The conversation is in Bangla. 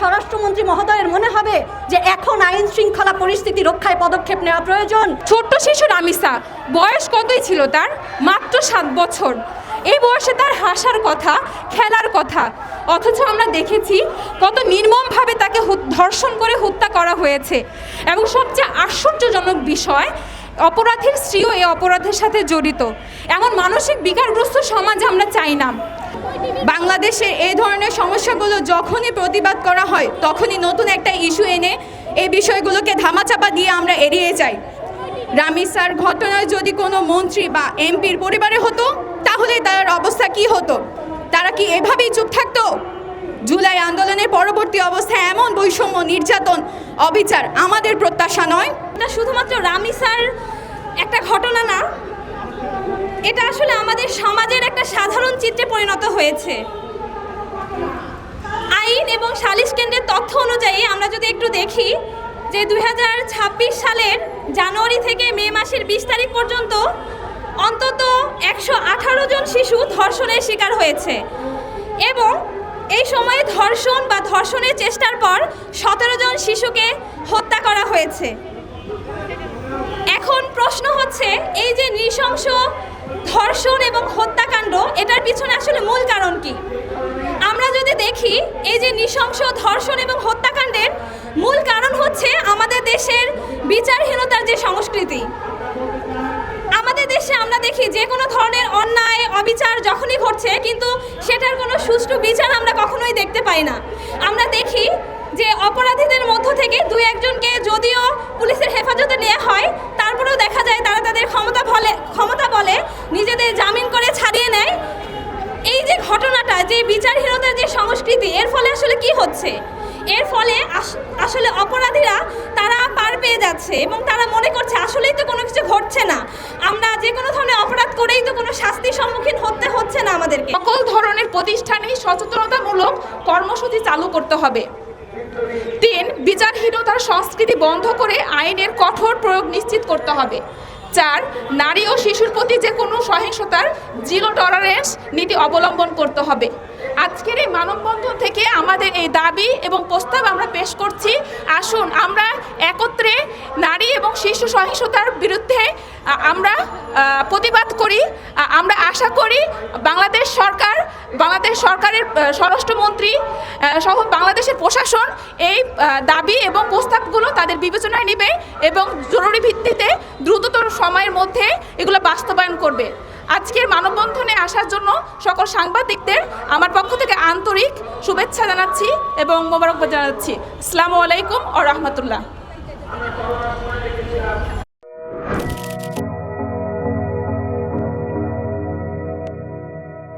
স্বরাষ্ট্রমন্ত্রী মহোদয়ের মনে হবে যে এখন আইন শৃঙ্খলা পরিস্থিতি রক্ষায় পদক্ষেপ নেওয়া প্রয়োজন? ছোট্ট শিশু রামিসা, বয়স কতই ছিল তার? মাত্র 7 বছর। এই বয়সে তার হাসার কথা, খেলার কথা, অথচ আমরা দেখেছি কত নির্মমভাবে তাকে ধর্ষণ করে হত্যা করা হয়েছে। এবং সবচেয়ে আশ্চর্যজনক বিষয়, অপরাধীর স্ত্রীও এই অপরাধের সাথে জড়িত। এমন মানসিক বিকারগ্রস্ত সমাজ আমরা চাই না। বাংলাদেশে এই ধরনের সমস্যাগুলো যখনই প্রতিবাদ করা হয় তখনই নতুন একটা ইস্যু এনে এই বিষয়গুলোকে ধামাচাপা দিয়ে আমরা এড়িয়ে যাই। রামিসার ঘটনায় যদি কোনো মন্ত্রী বা এমপির পরিবারে হতো তাহলে তার অবস্থা কি হতো? তারা কি এভাবেই চুপ থাকতো? জুলাই আন্দোলনের পরবর্তী অবস্থায় এমন বৈষম্য, নির্যাতন, অবিচার আমাদের প্রত্যাশা নয়। এটা শুধুমাত্র রামিসার একটা ঘটনা না, এটা আসলে আমাদের সমাজের একটা সাধারণ চিত্রে পরিণত হয়েছে। আইন এবং সালিশ কেন্দ্রের তথ্য অনুযায়ী আমরা যদি একটু দেখি যে 2026 সালের জানুয়ারি থেকে মে মাসের 20 তারিখ পর্যন্ত অন্তত 118 জন শিশু ধর্ষণের শিকার হয়েছে এবং এই সময়ে ধর্ষণ বা ধর্ষণের চেষ্টার পর 17 জন শিশুকে হত্যা করা হয়েছে। এখন প্রশ্ন হচ্ছে, এই যে নৃশংস ধর্ষণ এবং হত্যাকাণ্ড, এটার পিছনে আসলে মূল কারণ কি? আমরা যদি দেখি এই যে নৃশংস ধর্ষণ এবং হত্যাকাণ্ডের মূল কারণ হচ্ছে আমাদের দেশের বিচারহীনতার যে সংস্কৃতি। আমাদের দেশে আমরা দেখি যে কোনো ধরনের অন্যায়, অবিচার যখনই ঘটছে কিন্তু সেটার কোনো সুষ্ঠু বিচার আমরা কখনোই দেখতে পাই না। আমরা দেখি যে অপরাধীদের মধ্য থেকে 2-1জনকে যদিও পুলিশের হেফাজতে নেওয়া হয়, তারপরেও দেখা যায় তারা তাদের ক্ষমতা বলে নিজেদের জামিন করে ছাড়িয়ে নেয়। এই যে ঘটনাটা, যে বিচারহীনতার যে সংস্কৃতি, এর ফলে আসলে কি হচ্ছে? এর ফলে আসলে অপরাধীরা তারা পার পেয়ে যাচ্ছে এবং তারা মনে করছে আসলেই তো কোনো কিছু ঘটছে না, আমরা যে কোনো ধরনের অপরাধ করেই তো কোনো শাস্তির সম্মুখীন হতে হচ্ছে না আমাদেরকে। সকল ধরনের প্রতিষ্ঠানেই সচেতনতামূলক কর্মসূচি চালু করতে হবে। 3, বিচারহীনতার সংস্কৃতি বন্ধ করে আইনের কঠোর প্রয়োগ নিশ্চিত করতে হবে। 4, নারী ও শিশুর প্রতি যে কোনো সহিংসতার জিরো টলারেন্স নীতি অবলম্বন করতে হবে। আজকের এই মানববন্ধন থেকে আমাদের এই দাবি এবং প্রস্তাব আমরা পেশ করছি। আসুন আমরা একত্রে নারী এবং শিশু সহিংসতার বিরুদ্ধে আমরা প্রতিবাদ করি। আমরা আশা করি বাংলাদেশ সরকারের স্বরাষ্ট্রমন্ত্রী সহ বাংলাদেশের প্রশাসন এই দাবি এবং প্রস্তাবগুলো তাদের বিবেচনায় নেবে এবং জরুরি ভিত্তিতে দ্রুততর সময়ের মধ্যে এগুলো বাস্তবায়ন করবে। আজকের মানববন্ধনে আসার জন্য সকল সাংবাদিকদের আমার পক্ষ থেকে আন্তরিক শুভেচ্ছা জানাচ্ছি এবং মোবারকবাদ জানাচ্ছি। আসসালামু আলাইকুম ওয়া রাহমাতুল্লাহ।